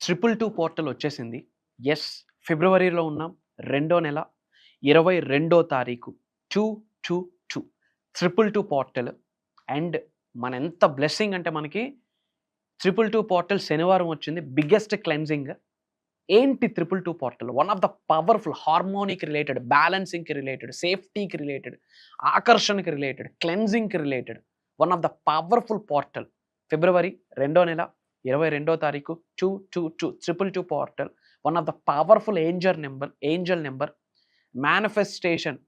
222 portal వచ్చేసింది. Yes, ఫిబ్రవరిలో ఉన్నాం. రెండో నెల 22 తారీఖు 222 222 పోర్టల్. అండ్ ఎంత బ్లెస్సింగ్ అంటే మనకి 222 పోర్టల్ శనివారం వచ్చింది. Biggest cleansing. ఏంటి 222 portal? One of the powerful హార్మోనికి రిలేటెడ్, బ్యాలెన్సింగ్కి రిలేటెడ్, సేఫ్టీకి రిలేటెడ్, ఆకర్షణకి రిలేటెడ్, క్లెన్జింగ్కి related one of the powerful portal. February రెండో నెల 22 తారీఖు 222 222 portal. One of the powerful angel number manifestation.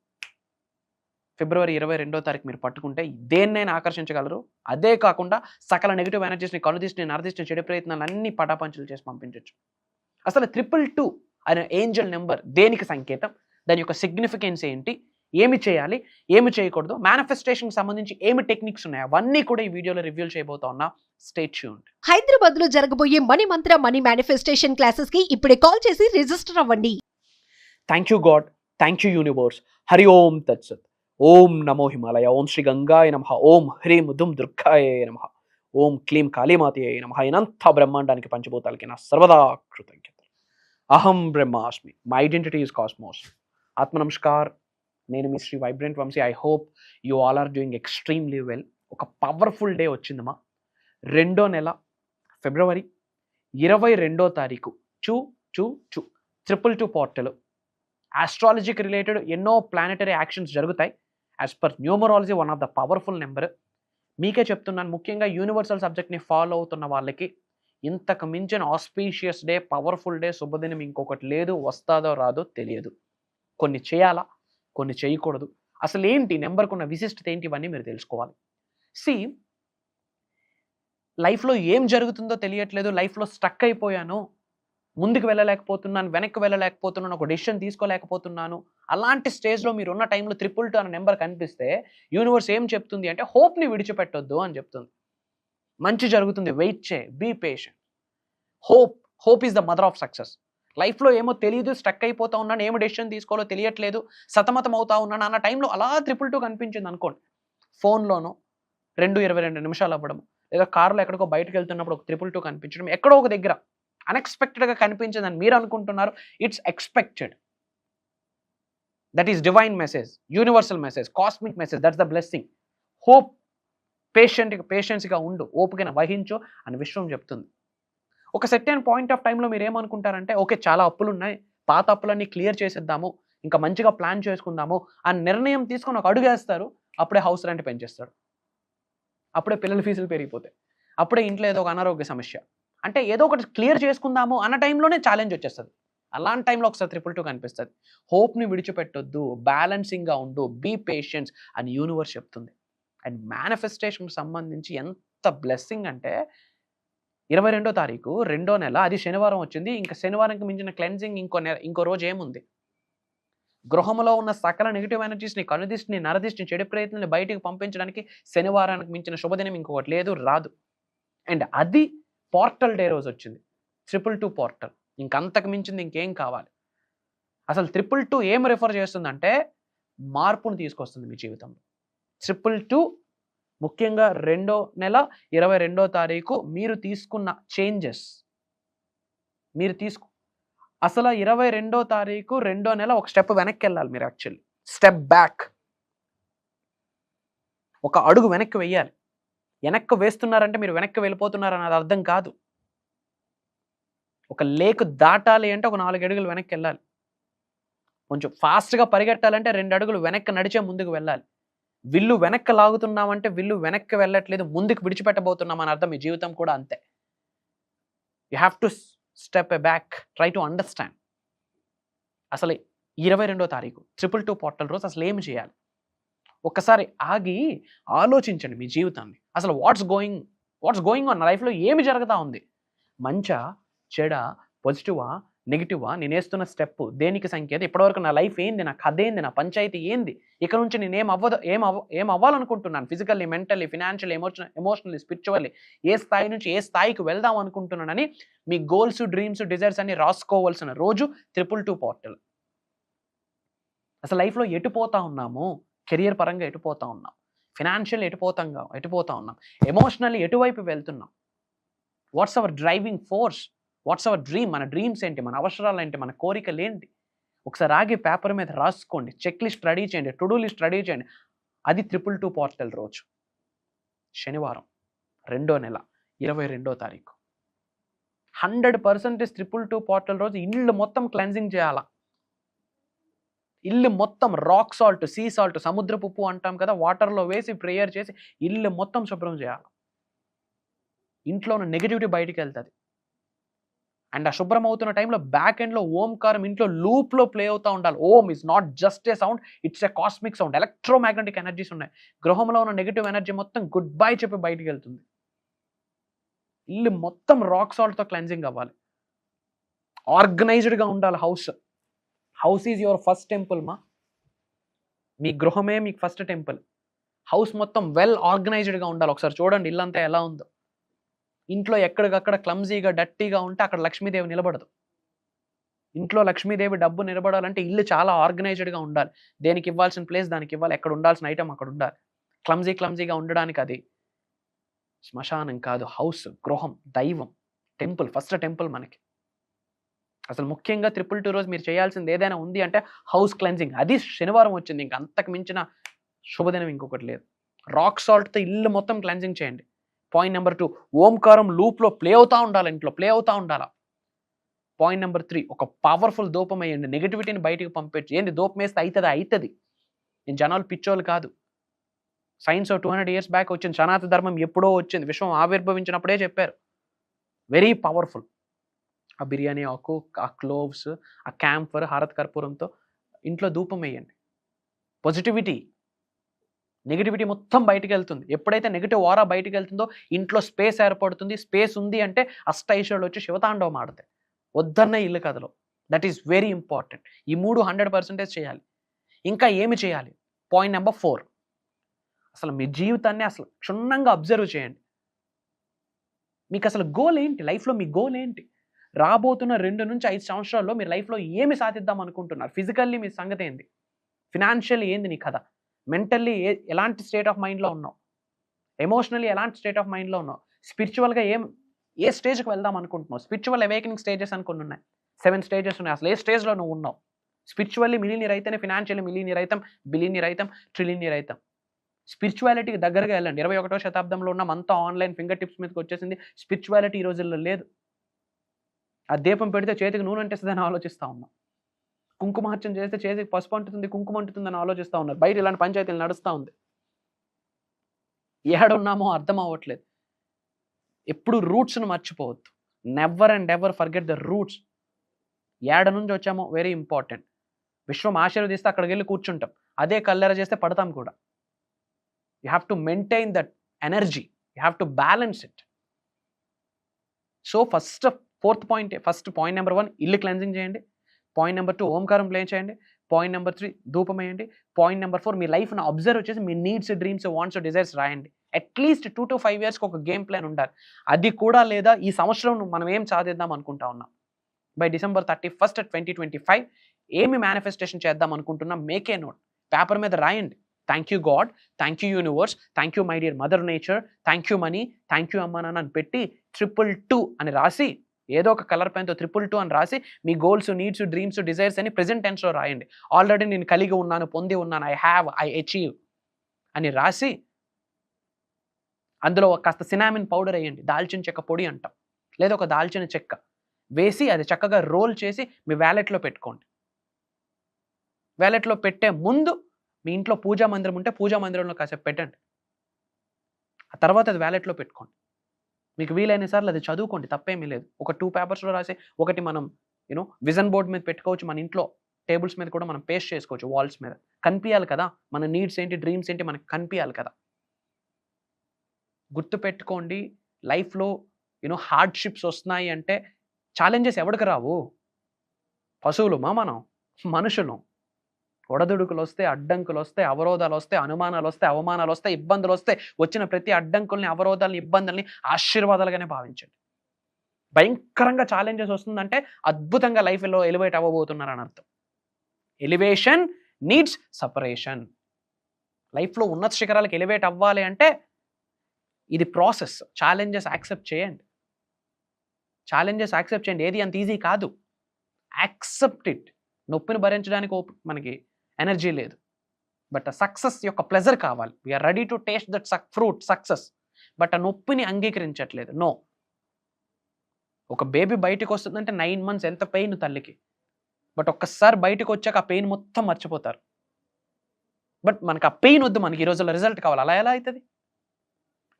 February 22 తారీఖు మీరు పట్టుకుంటే దేన్నైనా ఆకర్షించగలరు. అదే కాకుండా సకల నెగిటివ్ ఎనర్జీస్ని, కనుదిష్టిని, నరదిష్టిని, చెడు ప్రయత్నాలు అన్ని పటాపంచలు చేసి పంపించవచ్చు. అసలు 222 అనే ఏంజల్ నెంబర్ దేనికి సంకేతం? దాని యొక్క సిగ్నిఫికెన్స్ ఏంటి? ఏమి చేయాలి, ఏమి చేయకూడదు, మేనిఫెస్టేషన్కి సంబంధించి ఏమి టెక్నిక్స్ ఉన్నాయి, అవన్నీ కూడా ఈ వీడియోలో రివ్యూ చేయబోతా ఉన్నా. Stay tuned. హైదరాబాద్ లో జరగబోయే మనీ మంత్ర మనీ మేనిఫెస్టేషన్ క్లాసెస్ కి ఇప్పుడే కాల్ చేసి రిజిస్టర్ అవ్వండి. Thank you God, thank you universe. Hari ఓం తత్సత్. ఓం నమో హిమాలయ. ఓం శ్రీ గంగాయ నమః. ఓం హ్రీం దుమ్ దుర్గాయ నమః. ఓం క్లీం కాళీమాతయే నమః. ఇనంత బ్రహ్మాండానికి పంచభూతాలకి నా సర్వదా కృతజ్ఞత. అహం బ్రహ్మాస్మి. My identity is cosmos. ఆత్మ నమస్కార్. నేను మీ Shri vibrant Vamshi. I hope you all are doing extremely well. ఒక పవర్ఫుల్ డే వచ్చిందమ్మా. రెండో నెల ఫిబ్రవరి 22 తారీఖు 222 222 పోర్టల్. ఆస్ట్రాలజీకి రిలేటెడ్ ఎన్నో ప్లానెటరీ యాక్షన్స్ జరుగుతాయి. As per numerology one of the powerful number. మీకే చెప్తున్నాను, ముఖ్యంగా యూనివర్సల్ సబ్జెక్ట్ని ఫాలో అవుతున్న వాళ్ళకి ఇంతకు మించిన ఆస్పీషియస్ డే, పవర్ఫుల్ డే, శుభదినం ఇంకొకటి లేదు. వస్తాదో రాదో తెలియదు. కొన్ని చేయాలా, కొన్ని చేయకూడదు. అసలు ఏంటి నెంబర్కు ఉన్న విశిష్టత ఏంటి, ఇవన్నీ మీరు తెలుసుకోవాలి. సి, లైఫ్లో ఏం జరుగుతుందో తెలియట్లేదు, లైఫ్లో స్టక్ అయిపోయాను, ముందుకు వెళ్ళలేకపోతున్నాను, వెనక్కి వెళ్ళలేకపోతున్నాను, ఒక డెసిషన్ తీసుకోలేకపోతున్నాను, అలాంటి స్టేజ్లో మీరు ఉన్న టైంలో 222 అనే నెంబర్ కనిపిస్తే యూనివర్స్ ఏం చెప్తుంది అంటే హోప్ని విడిచిపెట్టొద్దు అని చెప్తుంది. మంచి జరుగుతుంది, వెయిట్ చేయి, be patient. Hope is the mother of success. లైఫ్లో ఏమో తెలియదు, స్టక్ అయిపోతా ఉన్నాను, ఏమో డెసిషన్ తీసుకోవాలో తెలియట్లేదు, సతమతం అవుతా ఉన్నాను అన్న టైంలో అలా 222 కనిపించింది అనుకోండి. ఫోన్లోనో 2:22 నిమిషాలు అవ్వడం, లేదా కారులో ఎక్కడికో బయటకు వెళ్తున్నప్పుడు ఒక 222 కనిపించడం, ఎక్కడో ఒక దగ్గర అన్ఎక్స్పెక్టెడ్గా కనిపించిందని మీరు అనుకుంటున్నారు. It's expected. That is divine message, universal message, cosmic message. That's the blessing. Hope, పేషెన్స్గా ఉండు, ఓపికను వహించు అని విశ్వం చెప్తుంది. ఒక సెర్టైన్ పాయింట్ ఆఫ్ టైంలో మీరు ఏమనుకుంటారంటే, ఓకే చాలా అప్పులు ఉన్నాయి, పాత అప్పులన్నీ క్లియర్ చేసేద్దాము, ఇంకా మంచిగా ప్లాన్ చేసుకుందాము అని నిర్ణయం తీసుకొని ఒక అడుగు వేస్తారు. అప్పుడే హౌస్ రెంట్ పెంచేస్తాడు, అప్పుడే పిల్లల ఫీజులు పెరిగిపోతాయి, అప్పుడే ఇంట్లో ఏదో ఒక అనారోగ్య సమస్య. అంటే ఏదో ఒకటి క్లియర్ చేసుకుందాము అన్న టైంలోనే ఛాలెంజ్ వచ్చేస్తుంది. అలాంటి టైంలో ఒకసారి 222 కనిపిస్తుంది. హోప్ని విడిచిపెట్టొద్దు, బ్యాలెన్సింగ్గా ఉండు, బీ పేషెన్స్ అని యూనివర్స్ చెప్తుంది. అండ్ మేనిఫెస్టేషన్కి సంబంధించి ఎంత బ్లెస్సింగ్ అంటే 22 తారీఖు రెండో నెల, అది శనివారం వచ్చింది. ఇంకా శనివారంకి మించిన క్లెన్జింగ్ ఇంకో రోజు ఏముంది? గృహంలో ఉన్న సకల నెగిటివ్ ఎనర్జీస్ని, కనుదిష్టిని, నరదిష్టిని, చెడు ప్రయత్నాన్ని బయటికి పంపించడానికి శనివారానికి మించిన శుభదినం ఇంకొకటి లేదు, రాదు. అండ్ అది పోర్టల్ డే రోజు వచ్చింది. 222 పోర్టల్. ఇంకంతకు మించింది ఇంకేం కావాలి? అసలు 222 ఏం రిఫర్ చేస్తుందంటే మార్పును తీసుకొస్తుంది మీ జీవితంలో. 222 ముఖ్యంగా రెండో నెల 22 తారీఖు మీరు తీసుకున్న చేంజెస్, అసలు 22 తారీఖు రెండో నెల ఒక స్టెప్ వెనక్కి వెళ్ళాలి మీరు. యాక్చువల్లీ స్టెప్ బ్యాక్, ఒక అడుగు వెనక్కి వెయ్యాలి. వెనక్కి వేస్తున్నారంటే మీరు వెనక్కి వెళ్ళిపోతున్నారని అది అర్థం కాదు. ఒక లేక్ దాటాలి అంటే ఒక 4 అడుగులు వెనక్కి వెళ్ళాలి. కొంచెం ఫాస్ట్గా పరిగెట్టాలంటే 2 అడుగులు వెనక్కి నడిచే ముందుకు వెళ్ళాలి. విల్లు వెనక్కి లాగుతున్నామంటే విల్లు వెనక్కి వెళ్ళట్లేదు, ముందుకు విడిచిపెట్టబోతున్నాం అని అర్థం. మీ జీవితం కూడా అంతే. You have to step a back, try to understand. అసలు 22 తారీఖు 222 పోర్టల్ రోజు అసలు ఏమి చేయాలి? ఒక్కసారి ఆగి ఆలోచించండి మీ జీవితాన్ని. అసలు వాట్స్ గోయింగ్ ఆన్, నా లైఫ్లో ఏమి జరుగుతూ ఉంది? మంచా, చెడా, పాజిటివా, నెగిటివా? నేను వేస్తున్న స్టెప్ దేనికి సంకేతం? ఇప్పటివరకు నా లైఫ్ ఏంది, నా కథ ఏంది, నా పంచాయతీ ఏంది? ఇక్కడ నుంచి నేను ఏం అవ్వాలనుకుంటున్నాను? Physically, mentally, financially, emotionally, spiritually ఏ స్థాయి నుంచి ఏ స్థాయికి వెళ్దాం అనుకుంటున్నానని మీ గోల్స్, డ్రీమ్స్, డిజైర్స్ అన్ని రాసుకోవాల్సిన రోజు 222 పోర్టల్. అసలు లైఫ్లో ఎటుపోతా ఉన్నాము? కెరియర్ పరంగా ఎటుపోతా ఉన్నాం, ఫినాన్షియల్ ఎటుపోతా ఉన్నాం, ఎమోషనల్లీ ఎటువైపు వెళ్తున్నాం, what's our driving force, what's our dream, మన డ్రీమ్స్ ఏంటి, మన అవసరాలు ఏంటి, మన కోరికలు ఏంటి, ఒకసారి ఆగి పేపర్ మీద రాసుకోండి, చెక్ లిస్ట్ రెడీ చేయండి, టు డూ లిస్ట్ రెడీ చేయండి. అది 222 పోర్టల్ రోజు, శనివారం, 2వ నెల, 22వ తారీఖు. 100% 222 పోర్టల్ రోజు ఇల్లు మొత్తం క్లెన్జింగ్ చేయాలా. ఇల్లు మొత్తం రాక్ సాల్ట్, సీ సాల్ట్, సముద్రపు ఉప్పు అంటాం కదా, వాటర్లో వేసి ప్రేయర్ చేసి ఇల్లు మొత్తం శుభ్రం చేయాలి. ఇంట్లో ఉన్న నెగిటివిటీ బయటికి వెళ్తుంది. అండ్ ఆ శుభ్రం అవుతున్న టైంలో బ్యాక్ ఎండ్లో ఓంకారం ఇంట్లో లూప్లో ప్లే అవుతూ ఉండాలి. ఓం is not just a sound, it's a cosmic sound. Electromagnetic energies ఉన్నాయి. గృహంలో ఉన్న నెగిటివ్ ఎనర్జీ మొత్తం గుడ్ బై చెప్పి బయటికి వెళ్తుంది. ఇల్లు మొత్తం రాక్ సాల్ట్తో క్లెన్జింగ్ అవ్వాలి. ఆర్గనైజ్డ్గా ఉండాలి house. House is your first temple మా. మీ గృహమే మీకు ఫస్ట్ టెంపుల్. హౌస్ మొత్తం వెల్ ఆర్గనైజ్డ్గా ఉండాలి. ఒకసారి చూడండి ఇల్లంతా ఎలా ఉందో. ఇంట్లో ఎక్కడికక్కడ క్లమ్జీగా డట్టీగా ఉంటే అక్కడ లక్ష్మీదేవి నిలబడదు. ఇంట్లో లక్ష్మీదేవి డబ్బు నిలబడాలంటే ఇల్లు చాలా ఆర్గనైజ్డ్గా ఉండాలి. దేనికి ఇవ్వాల్సిన ప్లేస్ దానికి ఇవ్వాలి, ఎక్కడ ఉండాల్సిన ఐటమ్ అక్కడ ఉండాలి. క్లమ్జీగా ఉండడానికి అది శ్మశానం కాదు, హౌస్, గృహం, దైవం, టెంపుల్, ఫస్ట్ టెంపుల్ మనకి. అసలు ముఖ్యంగా 222 రోజు మీరు చేయాల్సింది ఏదైనా ఉంది అంటే హౌస్ క్లెన్జింగ్. అది శనివారం వచ్చింది, ఇంక అంతకు మించిన శుభదినం ఇంకొకటి లేదు. రాక్ సాల్ట్తో ఇల్లు మొత్తం క్లెన్జింగ్ చేయండి. పాయింట్ నెంబర్ 2, ఓంకారం లూప్లో ప్లే అవుతూ ఉండాలి, ఇంట్లో ప్లే అవుతూ ఉండాలి. పాయింట్ నెంబర్ 3, ఒక పవర్ఫుల్ ధూపం వేయండి. నెగిటివిటీని బయటికి పంపించి. ఏంటి ధూపం వేస్తే అవుతుంది. నేను జనాలు పిచ్చోళ్ళు కాదు. సైన్స్ 200 years బ్యాక్ వచ్చింది. సనాతన ధర్మం ఎప్పుడో వచ్చింది. విశ్వం ఆవిర్భవించినప్పుడే చెప్పారు. Very powerful. ఆ బిర్యానీ ఆకు, ఆ క్లోవ్స్, ఆ క్యాంఫర్, హారత్ కర్పూరంతో ఇంట్లో ధూపం వేయండి. నెగిటివిటీ మొత్తం బయటికి వెళ్తుంది. ఎప్పుడైతే నెగిటివ్ ఆరా బయటికి వెళ్తుందో ఇంట్లో స్పేస్ ఏర్పడుతుంది. స్పేస్ ఉంది అంటే అష్టైశ్వర్యాలు వచ్చి శివతాండవం ఆడతాయి. వద్దన్న ఇల్లు కథలో. That is very important. ఈ 3 100% చేయాలి. ఇంకా ఏమి చేయాలి? పాయింట్ నెంబర్ 4, అసలు మీ జీవితాన్ని అసలు క్షుణ్ణంగా అబ్జర్వ్ చేయండి. మీకు అసలు గోల్ ఏంటి? లైఫ్లో మీ గోల్ ఏంటి? రాబోతున్న 2 నుంచి 5 సంవత్సరాల్లో మీరు లైఫ్లో ఏమి సాధిద్దాం అనుకుంటున్నారు? ఫిజికల్లీ మీ సంగతి ఏంది? ఫినాన్షియల్లీ ఏంది నీ కథ? మెంటల్లీ ఎలాంటి స్టేట్ ఆఫ్ మైండ్లో ఉన్నావు? ఎమోషనల్లీ ఎలాంటి స్టేట్ ఆఫ్ మైండ్లో ఉన్నావు? స్పిరిచువల్గా ఏ స్టేజ్కి వెళ్దాం అనుకుంటున్నావు? స్పిరిచువల్ అవేకనింగ్ స్టేజెస్ అనుకుని ఉన్నాయి. 7 స్టేజెస్ ఉన్నాయి. అసలు ఏ స్టేజ్లో నువ్వు ఉన్నావు? స్పిరిచువల్లీ మిలీనియర్ అయితేనే ఫినాన్షియల్లీ మిలీనియర్ అవుతాం, బిలీనియర్ అవుతాం, ట్రిలినియర్ అవుతాం. స్పిరిచువాలిటీకి దగ్గరగా వెళ్ళండి. 21వ శతాబ్దంలో ఉన్నాం. అంతా ఆన్లైన్ ఫింగర్ టిప్స్ మీదకి వచ్చేసింది. స్పిరిచువాలిటీ ఈ రోజుల్లో లేదు. ఆ దీపం పెడితే చేతికి నూనె అంటేస్తుందని ఆలోచిస్తూ ఉన్నాం. కుంకుమార్చన చేస్తే చేతికి పసుపు అంటుతుంది, కుంకుమ అంటుతుందని ఆలోచిస్తూ ఉన్నారు. బయట ఇలాంటి పంచాయతీలు నడుస్తూ ఉంది. ఏడున్నామో అర్థం అవ్వట్లేదు. ఎప్పుడు రూట్స్ను మర్చిపోవద్దు. Never and ever forget the roots. ఏడ నుంచి వచ్చామో వెరీ ఇంపార్టెంట్. విశ్వం ఆశీర్వదిస్తే అక్కడికి వెళ్ళి కూర్చుంటాం. అదే కల్లెర చేస్తే పడతాం కూడా. You have to maintain that energy. You have to balance it. So first point number 1, illu cleansing cheyandi. Point number 2, Omkaram play చేయండి. Point number 3, ధూపం వేయండి. Point number 4, మీ లైఫ్ను అబ్జర్వ్ చేసి మీ నీడ్స్, డ్రీమ్స్, వాంట్స్, డిజైర్స్ రాయండి. At least 2 to 5 yearsకి ఒక game plan ఉండాలి. అది కూడా లేదా ఈ సంవత్సరం మనం ఏం సాధిద్దాం అనుకుంటా ఉన్నాం, బై December 31st, 2025 ఏమి మేనిఫెస్టేషన్ చేద్దాం అనుకుంటున్నాం, మేక్ ఏ నోట్. పేపర్ మీద రాయండి. Thank you God, thank you universe, thank you my dear mother nature, thank you money, thank you అమ్మా నాన్న అని పెట్టి 222 అని రాసి, ఏదో ఒక కలర్ పెన్తో 222 అని రాసి మీ గోల్స్, నీడ్స్, డ్రీమ్స్, డిజైర్స్ అని ప్రెజెంట్ టెన్స్లో రాయండి. ఆల్రెడీ నేను కలిగి ఉన్నాను, పొంది ఉన్నాను, ఐ అచీవ్ అని రాసి అందులో కాస్త సినామిన్ పౌడర్ వేయండి. దాల్చిన చెక్క పొడి అంటాం, లేదా ఒక దాల్చిన చెక్క వేసి అది చక్కగా రోల్ చేసి మీ వ్యాలెట్లో పెట్టుకోండి. వ్యాలెట్లో పెట్టే ముందు మీ ఇంట్లో పూజా మందిరం ఉంటే పూజా మందిరంలో కాసేపు పెట్టండి. ఆ తర్వాత అది వ్యాలెట్లో పెట్టుకోండి. మీకు వీలైన సార్లు అది చదువుకోండి, తప్పేమీ లేదు. ఒక 2 పేపర్స్లో రాసి ఒకటి మనం విజన్ బోర్డ్ మీద పెట్టుకోవచ్చు. మన ఇంట్లో టేబుల్స్ మీద కూడా మనం పేస్ట్ చేసుకోవచ్చు. వాల్స్ మీద కనిపించాలి కదా, మన నీడ్స్ ఏంటి, డ్రీమ్స్ ఏంటి మనకు కనిపించాలి కదా. గుర్తుపెట్టుకోండి, లైఫ్లో హార్డ్షిప్స్ వస్తున్నాయి అంటే ఛాలెంజెస్ ఎవరికి రావు? పశువులుమా మనం? మనుషులు. ఒడదుడుకులు వస్తే, అడ్డంకులు వస్తే, అవరోధాలు వస్తే, అనుమానాలు వస్తే, అవమానాలు వస్తే, ఇబ్బందులు వస్తే, వచ్చిన ప్రతి అడ్డంకుల్ని, అవరోధాలని, ఇబ్బందుల్ని ఆశీర్వాదాలుగానే భావించండి. భయంకరంగా ఛాలెంజెస్ వస్తుందంటే అద్భుతంగా లైఫ్లో ఎలివేట్ అవ్వబోతున్నారని అర్థం. Elevation needs separation. లైఫ్లో ఉన్నత శిఖరాలకు ఎలివేట్ అవ్వాలి అంటే ఇది ప్రాసెస్. ఛాలెంజెస్ యాక్సెప్ట్ చేయండి. ఛాలెంజెస్ యాక్సెప్ట్ చేయండి. ఏది అంత ఈజీ కాదు. Accept it. నొప్పిని భరించడానికి మనకి ఎనర్జీ లేదు. బట్ ఆ సక్సెస్ యొక్క ప్లెజర్ కావాలి. We are ready to taste that fruit success. But ఆ నొప్పిని అంగీకరించట్లేదు. నో. ఒక బేబీ బయటకు వస్తుందంటే 9 months ఎంత పెయిన్ తల్లికి. బట్ ఒక్కసారి బయటకు వచ్చాక ఆ పెయిన్ మొత్తం మర్చిపోతారు. బట్ మనకు ఆ పెయిన్ వద్దు, మనకి ఈ రోజుల్లో రిజల్ట్ కావాలి. అలా ఎలా అవుతుంది?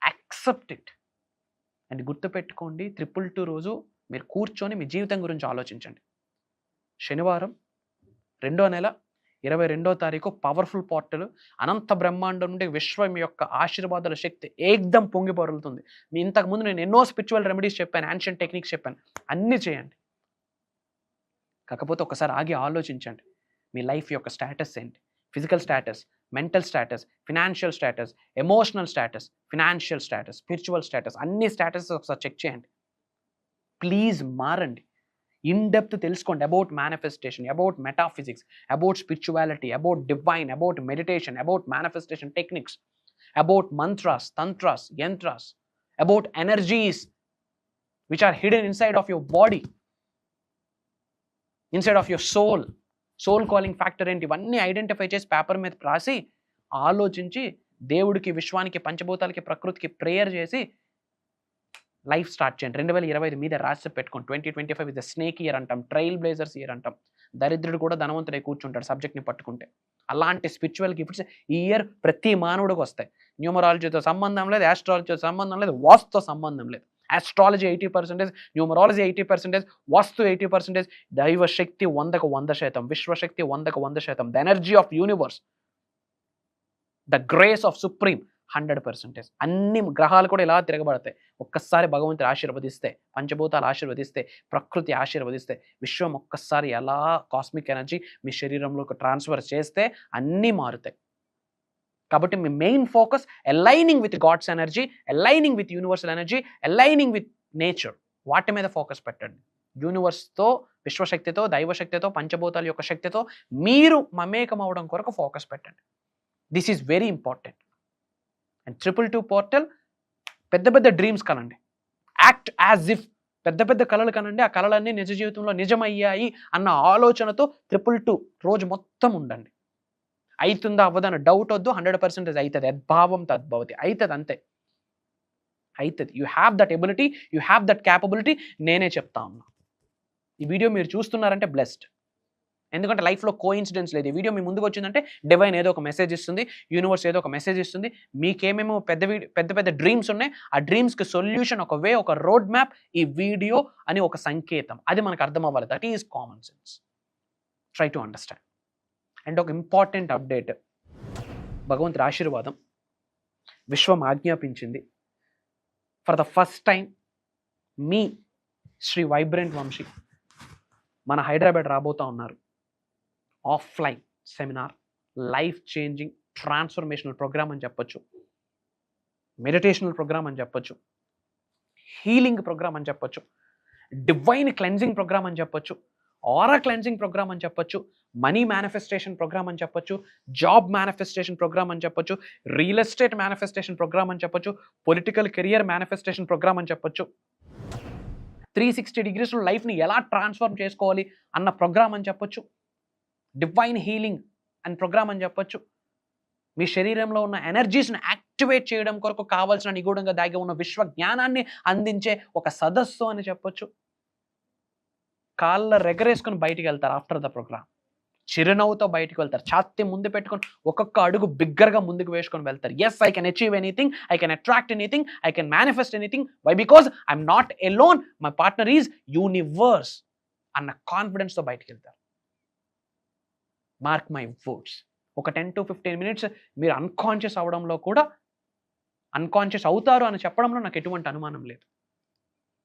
Accept it. అండ్ గుర్తుపెట్టుకోండి, 222 రోజు మీరు కూర్చొని మీ జీవితం గురించి ఆలోచించండి. శనివారం 2వ నెల 22వ తారీఖు పవర్ఫుల్ పోర్టల్. అనంత బ్రహ్మాండం నుండి విశ్వం యొక్క ఆశీర్వాదాల శక్తి ఏకదం పొంగి పొరలుతుంది. మీ ఇంతకుముందు నేను ఎన్నో స్పిరిచువల్ రెమెడీస్ చెప్పాను, యాన్షియంట్ టెక్నిక్స్ చెప్పాను, అన్నీ చేయండి. కాకపోతే ఒకసారి ఆగి ఆలోచించండి, మీ లైఫ్ యొక్క స్టేటస్ ఏంటి? Physical status, mental status, financial status, emotional status, financial status, spiritual status, అన్ని స్టేటస్ ఒకసారి చెక్ చేయండి. ప్లీజ్ మారండి. ఇన్ డెప్త్ తెలుసుకోండి about manifestation, about metaphysics, about spirituality, about divine, about meditation, about manifestation techniques, about mantras, tantras, yantras, about energies which are hidden inside of your body, inside of your soul. Soul calling factor ఏంటి? ఇవన్నీ identify చేసి paper మీద రాసి ఆలోచించి దేవుడికి, విశ్వానికి, పంచభూతాలకి, ప్రకృతికి prayer చేసి లైఫ్ స్టార్ట్ చేయండి. 2025 మీద రాసి పెట్టుకోండి. 2025 ఇస్ ద స్నేక్ ఇయర్ అంటాం, ట్రైల్ బ్లేజర్స్ ఇయర్ అంటాం. దరిద్రుడు కూడా ధనవంతుడై కూర్చుంటాడు సబ్జెక్ట్ని పట్టుకుంటే. అలాంటి స్పిరిచువల్ గిఫ్ట్స్ ఈ ఇయర్ ప్రతి మానవుడికి వస్తాయి. న్యూమరాలజీతో సంబంధం లేదు, ఆస్ట్రాలజీతో సంబంధం లేదు, వాస్తుతో సంబంధం లేదు. ఆస్ట్రాలజీ 80%, న్యూమరాలజీ 80%, వాస్తు 80%, దైవ శక్తి 100కు 100%, విశ్వశక్తి 100కు 100%, the energy of universe, the grace of supreme 100%. అన్ని గ్రహాలు కూడా ఇలా తిరగబడతాయి. ఒక్కసారి భగవంతుడు ఆశీర్వదిస్తే, పంచభూతాలు ఆశీర్వదిస్తే, ప్రకృతి ఆశీర్వదిస్తే, విశ్వం ఒక్కసారి ఎలా కాస్మిక్ ఎనర్జీ మీ శరీరంలోకి ట్రాన్స్ఫర్ చేస్తే అన్నీ మారుతాయి. కాబట్టి మీ main focus aligning with God's energy, aligning with universal energy, aligning with nature. వాటి మీద ఫోకస్ పెట్టండి. యూనివర్స్తో, విశ్వశక్తితో, దైవశక్తితో, పంచభూతాల యొక్క శక్తితో మీరు మమేకం అవడం కొరకు ఫోకస్ పెట్టండి. This is very important. And 222 portal, పెద్ద పెద్ద డ్రీమ్స్ కనండి. యాక్ట్ యాజ్ ఇఫ్, పెద్ద పెద్ద కళలు కనండి. ఆ కళలన్నీ నిజ జీవితంలో నిజమయ్యాయి అన్న ఆలోచనతో 222 రోజు మొత్తం ఉండండి. అవుతుందా అవ్వదన్న డౌట్ వద్దు. 100% అవుతుంది. యద్భావం తద్భవతి. అవుతుంది, అంతే అవుతుంది. You have that ability, you have that capability. నేనే చెప్తా ఉన్నా. ఈ వీడియో మీరు చూస్తున్నారంటే బ్లెస్డ్. ఎందుకంటే లైఫ్లో కోఇన్సిడెన్స్ లేదు. ఈ వీడియో మీ ముందుకు వచ్చిందంటే డివైన్ ఏదో ఒక మెసేజ్ ఇస్తుంది, యూనివర్స్ ఏదో ఒక మెసేజ్ ఇస్తుంది. మీకేమేమో పెద్ద పెద్ద డ్రీమ్స్ ఉన్నాయి. ఆ డ్రీమ్స్కి సొల్యూషన్, ఒక వే, ఒక రోడ్ మ్యాప్ ఈ వీడియో అని ఒక సంకేతం. అది మనకు అర్థం అవ్వాలి. That is common sense. Try to understand. And ఒక ఇంపార్టెంట్ అప్డేట్, భగవంతుడి ఆశీర్వాదం విశ్వం ఆజ్ఞాపించింది. ఫర్ ద ఫస్ట్ టైం మీ శ్రీ వైబ్రెంట్ వంశీ మన హైదరాబాద్ రాబోతూ ఉన్నారు. Offline seminar, life changing transformational program అని చెప్పొచ్చు, మెడిటేషనల్ ప్రోగ్రామ్ అని చెప్పొచ్చు, హీలింగ్ ప్రోగ్రామ్ అని చెప్పొచ్చు, డివైన్ క్లెన్జింగ్ ప్రోగ్రామ్ అని చెప్పొచ్చు, ఆరా క్లెన్జింగ్ ప్రోగ్రామ్ అని చెప్పొచ్చు, మనీ మేనిఫెస్టేషన్ ప్రోగ్రామ్ అని చెప్పొచ్చు, జాబ్ మేనిఫెస్టేషన్ ప్రోగ్రామ్ అని చెప్పొచ్చు, రియల్ ఎస్టేట్ మేనిఫెస్టేషన్ ప్రోగ్రామ్ అని చెప్పొచ్చు, పొలిటికల్ కెరియర్ మేనిఫెస్టేషన్ ప్రోగ్రామ్ అని చెప్పొచ్చు, 360 degreesలో లైఫ్ని ఎలా ట్రాన్స్ఫార్మ్ చేసుకోవాలి అన్న ప్రోగ్రామ్ అని చెప్పొచ్చు, డివైన్ హీలింగ్ అండ్ ప్రోగ్రామ్ అని చెప్పొచ్చు, మీ శరీరంలో ఉన్న ఎనర్జీస్ని యాక్టివేట్ చేయడం కొరకు కావాల్సిన నిగూఢంగా దాగి ఉన్న విశ్వ జ్ఞానాన్ని అందించే ఒక సదస్సు అని చెప్పొచ్చు. కాళ్ళ రెగరేసుకొని బయటికి వెళ్తారు ఆఫ్టర్ ద ప్రోగ్రామ్. చిరునవ్వుతో బయటకు వెళ్తారు. ఛాతీ ముందు పెట్టుకొని ఒక్కొక్క అడుగు బిగ్గరగా ముందుకు వేసుకొని వెళ్తారు. Yes, I can achieve anything, I can attract anything, I can manifest anything. Why? Because I'm not alone, my partner is universe అన్న కాన్ఫిడెన్స్తో బయటకు వెళ్తారు. Mark my words. ఒక 10 to 15 minutes మీరు అన్కాన్షియస్ అవడంలో కూడా, అన్కాన్షియస్ అవుతారు అని చెప్పడంలో నాకు ఎటువంటి అనుమానం లేదు.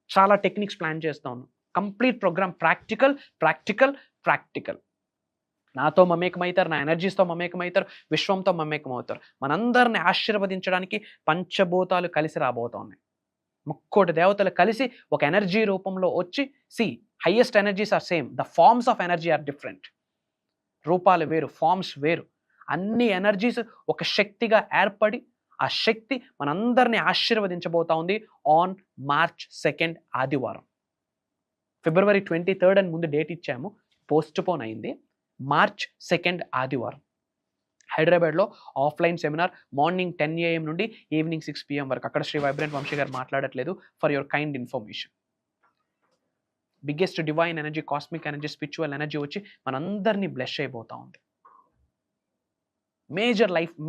చాలా టెక్నిక్స్ ప్లాన్ చేస్తా ఉన్నాను. Complete programme practical practical practical. నాతో మమేకమవుతారు, నా ఎనర్జీస్తో మమేకమవుతారు, విశ్వంతో మమేకమవుతారు. మనందరిని ఆశీర్వదించడానికి పంచభూతాలు కలిసి రాబోతా ఉన్నాయి. 3 దేవతలు కలిసి ఒక ఎనర్జీ రూపంలో వచ్చి, highest energies are same, the forms of energy are different. రూపాలు వేరు, ఫార్మ్స్ వేరు. అన్ని ఎనర్జీస్ ఒక శక్తిగా ఏర్పడి, ఆ శక్తి మనందరినీ ఆశీర్వదించబోతా ఉంది ఆన్ March 2nd ఆదివారం. February 23rd అని ముందు డేట్ ఇచ్చాము, పోస్ట్పోన్ అయింది. March 2nd ఆదివారం హైదరాబాద్లో ఆఫ్లైన్ సెమినార్ మార్నింగ్ 10 AM నుండి ఈవినింగ్ 6 PM వరకు. అక్కడ శ్రీ వైబ్రెంట్ వంశీ గారు మాట్లాడట్లేదు, for your kind information. Biggest divine energy, cosmic energy, spiritual energy వచ్చి మనందరినీ బ్లెస్ అయిపోతూ ఉంది.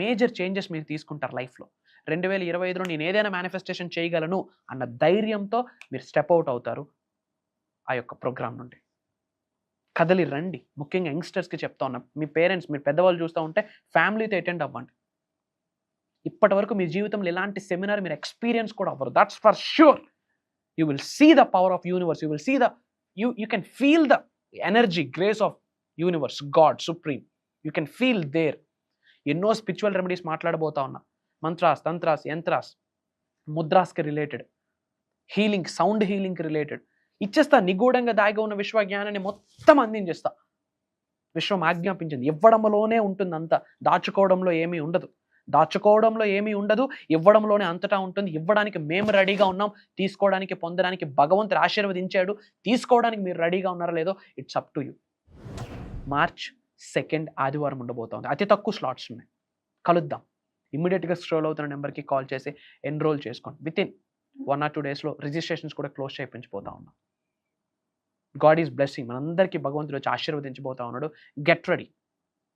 మేజర్ చేంజెస్ మీరు తీసుకుంటారు లైఫ్లో. 2025లో నేను ఏదైనా మేనిఫెస్టేషన్ చేయగలను అన్న ధైర్యంతో మీరు స్టెప్ అవుట్ అవుతారు ఆ యొక్క ప్రోగ్రామ్ నుండి. కదలి రండి. ముఖ్యంగా యంగ్స్టర్స్కి చెప్తా ఉన్నా, మీ పేరెంట్స్, మీరు పెద్దవాళ్ళు చూస్తూ ఉంటే ఫ్యామిలీతో అటెండ్ అవ్వండి. ఇప్పటి వరకు మీ జీవితంలో ఇలాంటి సెమినార్ మీరు ఎక్స్పీరియన్స్ కూడా అవ్వరు. That's for sure. You will see the power of universe, you will see the you can feel the energy, grace of universe, God supreme. You can feel there. ఎన్నో spiritual remedies మాట్లాడబోతా ఉన్నా, మంత్రాస్, తంత్రాస్, యంత్రాస్, ముద్రాస్కి related, healing, sound హీలింగ్కి related ఇచ్చేస్తా. నిగూఢంగా దాగి ఉన్న విశ్వ జ్ఞానాన్ని మొత్తం అందించేస్తా. విశ్వం ఆజ్ఞాపించింది, ఇవ్వడంలోనే ఉంటుంది అంతా, దాచుకోవడంలో ఏమీ ఉండదు. ఇవ్వడంలోనే అంతటా ఉంటుంది. ఇవ్వడానికి మేము రెడీగా ఉన్నాం, తీసుకోవడానికి, పొందడానికి భగవంతుడు ఆశీర్వదించాడు. తీసుకోవడానికి మీరు రెడీగా ఉన్నారో లేదో it's up to you. March 2nd ఆదివారం ఉండబోతోంది. అతి తక్కువ స్లాట్స్ ఉన్నాయి. కలుద్దాం. ఇమ్మీడియట్గా స్క్రోల్ అవుతున్న నెంబర్కి కాల్ చేసి ఎన్రోల్ చేసుకోండి. వితిన్ 1 or 2 daysలో రిజిస్ట్రేషన్స్ కూడా క్లోజ్ చేయించిపోతా ఉన్నాం. God is blessing. మనందరికీ భగవంతుడు వచ్చి ఆశీర్వదించబోతా ఉన్నాడు. Get ready.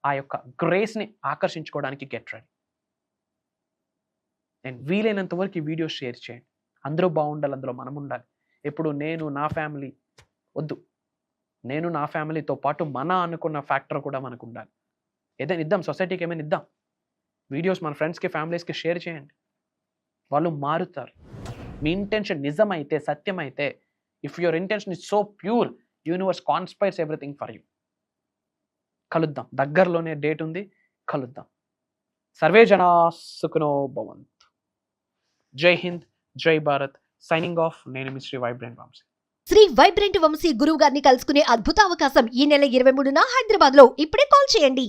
ఆ యొక్క గ్రేస్ని ఆకర్షించుకోవడానికి గెట్ రెడీ. అండ్ వీలైనంత వరకు ఈ వీడియో షేర్ చేయండి. అందరూ బాగుండాలి, అందులో మనం ఉండాలి. ఎప్పుడు నేను నా ఫ్యామిలీ వద్దు, నేను నా ఫ్యామిలీతో పాటు మన అనుకున్న ఫ్యాక్టర్ కూడా మనకు ఉండాలి. ఏదైనా ఇద్దాం, సొసైటీకి ఏమైనా ఇద్దాం. వీడియోస్ మన ఫ్రెండ్స్కి, ఫ్యామిలీస్కి షేర్ చేయండి. వాళ్ళు మారుతారు. మీ ఇంటెన్షన్ నిజమైతే, సత్యమైతే, if your intention is so pure, universe conspires everything for you. కలుద్దాం. దగ్గరలోనే డేట్ ఉంది, కలుద్దాం. సర్వే జనా సుఖినో భవంతు. జై హింద్, జై భారత్. Signing off. నేను మీ శ్రీ వైబ్రెంట్ వంశీ. శ్రీ వైబ్రెంట్ వంశీ గురువు గారిని కలుసుకునే అద్భుత అవకాశం ఈ నెల 23న హైదరాబాద్ లో. ఇప్పుడే కాల్ చేయండి.